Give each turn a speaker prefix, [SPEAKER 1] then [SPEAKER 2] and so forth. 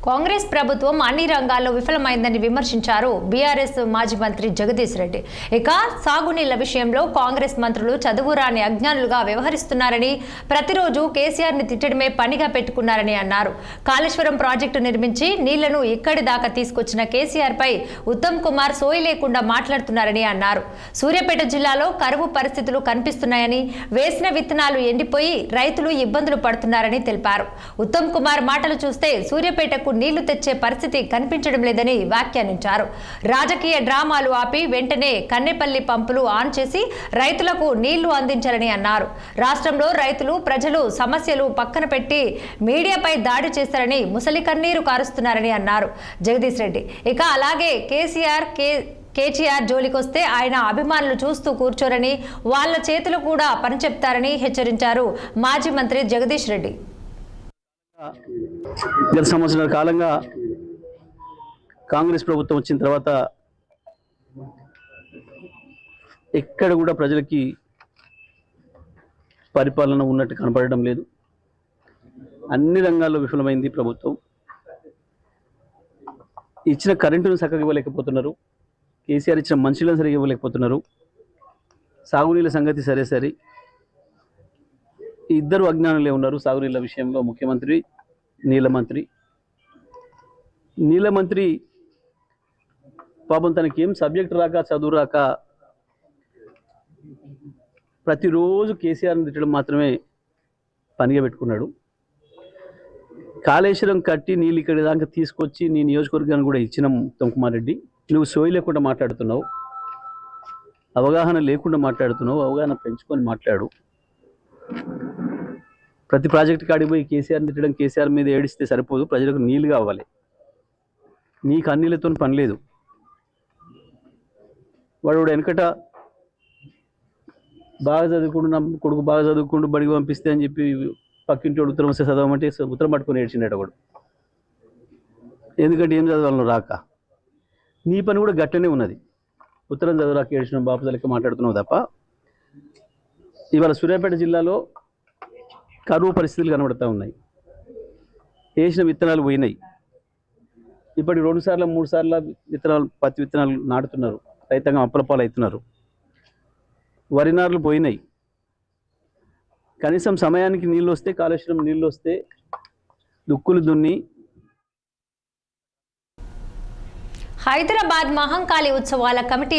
[SPEAKER 1] కాంగ్రెస్ ప్రభుత్వం అన్ని రంగాల్లో విఫలమైందని విమర్శించారు బీఆర్ఎస్ మాజీ మంత్రి జగదీష్ రెడ్డి. ఇక సాగునీళ్ల విషయంలో కాంగ్రెస్ మంత్రులు చదువురాని అజ్ఞానులుగా వ్యవహరిస్తున్నారని, ప్రతిరోజు కేసీఆర్ ని తిట్టడమే పనిగా పెట్టుకున్నారని అన్నారు. కాళేశ్వరం ప్రాజెక్టు నిర్మించి నీళ్లను ఇక్కడి దాకా తీసుకొచ్చిన కేసీఆర్ పై ఉత్తమ్ కుమార్ సోయి లేకుండా మాట్లాడుతున్నారని అన్నారు. సూర్యాపేట జిల్లాలో కరువు పరిస్థితులు కనిపిస్తున్నాయని, వేసిన విత్తనాలు ఎండిపోయి రైతులు ఇబ్బందులు పడుతున్నారని తెలిపారు. ఉత్తమ్ కుమార్ మాటలు చూస్తే సూర్యాపేటకు నీళ్లు తెచ్చే పరిస్థితి కనిపించడం లేదని వ్యాఖ్యానించారు. రాజకీయ డ్రామాలు ఆపి వెంటనే కన్నెపల్లి పంపులు ఆన్ చేసి రైతులకు నీళ్లు అందించాలని అన్నారు. రాష్ట్రంలో రైతులు ప్రజలు సమస్యలు పక్కన పెట్టి మీడియాపై దాడి చేశారని, ముసలి కన్నీరు కారుస్తున్నారని అన్నారు జగదీష్ రెడ్డి. ఇక అలాగే కేసీఆర్ జోలికొస్తే ఆయన అభిమానులు చూస్తూ కూర్చోరని, వాళ్ళ చేతులు కూడా పనిచెప్తారని హెచ్చరించారు మాజీ మంత్రి జగదీష్ రెడ్డి.
[SPEAKER 2] గత సంవత్సరాల కాలంగా కాంగ్రెస్ ప్రభుత్వం వచ్చిన తర్వాత ఎక్కడ కూడా ప్రజలకి పరిపాలన ఉన్నట్టు కనపడడం లేదు. అన్ని రంగాల్లో విఫలమైంది ప్రభుత్వం. ఇచ్చిన కరెంటును చక్కగా ఇవ్వలేకపోతున్నారు. కేసీఆర్ ఇచ్చిన మంచిలను సరిగా ఇవ్వలేకపోతున్నారు. సాగునీళ్ళ సంగతి సరే, ఇద్దరు అజ్ఞానులే ఉన్నారు సాగునీళ్ళ విషయంలో. ముఖ్యమంత్రి, నీళ్ళ మంత్రి పాపం తనకి ఏం సబ్జెక్ట్ రాక, చదువు రాక ప్రతిరోజు కేసీఆర్ని తిట్టడం మాత్రమే పనిగా పెట్టుకున్నాడు. కాళేశ్వరం కట్టి నీళ్ళు ఇక్కడి దాకా తీసుకొచ్చి నీ నియోజకవర్గాన్ని కూడా ఇచ్చినాం ఉత్తమ్ కుమార్ రెడ్డి. నువ్వు సోయి లేకుండా మాట్లాడుతున్నావు, అవగాహన లేకుండా మాట్లాడుతున్నావు. అవగాహన పెంచుకొని మాట్లాడు. ప్రతి ప్రాజెక్టు కాడికి పోయి కేసీఆర్ని తిట్టడం, కేసీఆర్ మీద ఏడిస్తే సరిపోదు. ప్రజలకు నీళ్ళు కావాలి. నీకు అన్నిలతో పని లేదు. వాడు వెనకట బాగా చదువుకుంటూ, నా కొడుకు బాగా చదువుకుంటూ బడికి పంపిస్తే అని చెప్పి పక్కింటి వాడు ఉత్తరం వస్తే చదవమంటే ఉత్తరం పట్టుకొని ఏడ్చిండట వాడు. ఎందుకంటే ఏం చదవాలను రాక. నీ పని కూడా గట్టనే ఉన్నది. ఉత్తరం చదవరాక ఏడ్చిన బాపు లెక్క మాట్లాడుతున్నావు తప్ప. ఇవాళ సూర్యాపేట జిల్లాలో కరువు పరిస్థితులు కనబడుతూ ఉన్నాయి. వేసిన విత్తనాలు పోయినాయి. ఇప్పటికి 2 సార్లు 3 సార్లు విత్తనాలు, పత్తి విత్తనాలు నాటుతున్నారు. రైతాంగం అప్పలపాలు అవుతున్నారు. వరి నారులు పోయినాయి. కనీసం సమయానికి నీళ్ళు వస్తే, కాళేశ్వరం నీళ్ళు వస్తే దుక్కులు దున్ని.
[SPEAKER 1] హైదరాబాద్ మహంకాళి ఉత్సవాల కమిటీ